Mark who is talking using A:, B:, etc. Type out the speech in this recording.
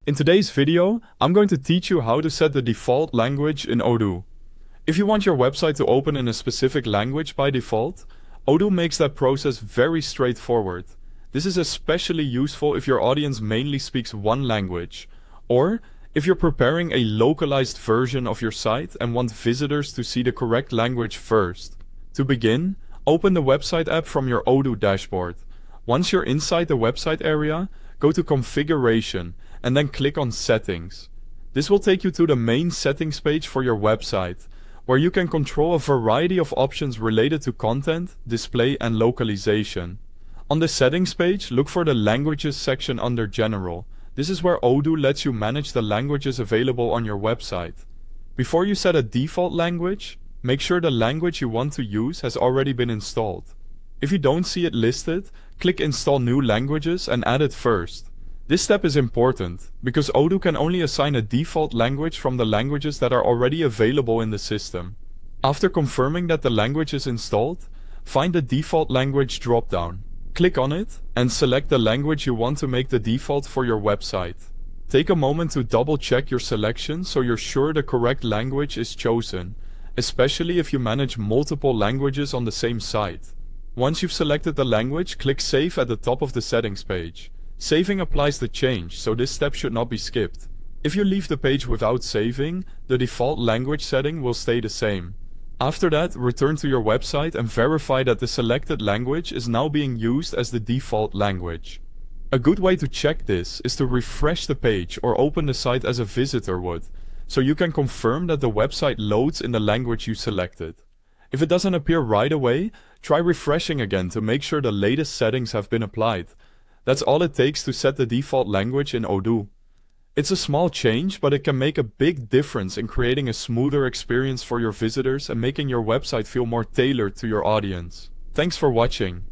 A: In today's video, I'm going to teach you how to set the default language in Odoo. If you want your website to open in a specific language by default, Odoo makes that process very straightforward. This is especially useful if your audience mainly speaks one language, or if you're preparing a localized version of your site and want visitors to see the correct language first. To begin, open the website app from your Odoo dashboard. Once you're inside the website area, go to Configuration and then click on Settings. This will take you to the main settings page for your website, where you can control a variety of options related to content, display and localization. On the settings page, look for the Languages section under General. This is where Odoo lets you manage the languages available on your website. Before you set a default language, make sure the language you want to use has already been installed. If you don't see it listed, click Install New Languages and add it first. This step is important, because Odoo can only assign a default language from the languages that are already available in the system. After confirming that the language is installed, find the default language dropdown. Click on it and select the language you want to make the default for your website. Take a moment to double check your selection so you're sure the correct language is chosen, especially if you manage multiple languages on the same site. Once you've selected the language, click Save at the top of the settings page. Saving applies the change, so this step should not be skipped. If you leave the page without saving, the default language setting will stay the same. After that, return to your website and verify that the selected language is now being used as the default language. A good way to check this is to refresh the page or open the site as a visitor would, so you can confirm that the website loads in the language you selected. If it doesn't appear right away, try refreshing again to make sure the latest settings have been applied. That's all it takes to set the default language in Odoo. It's a small change, but it can make a big difference in creating a smoother experience for your visitors and making your website feel more tailored to your audience. Thanks for watching.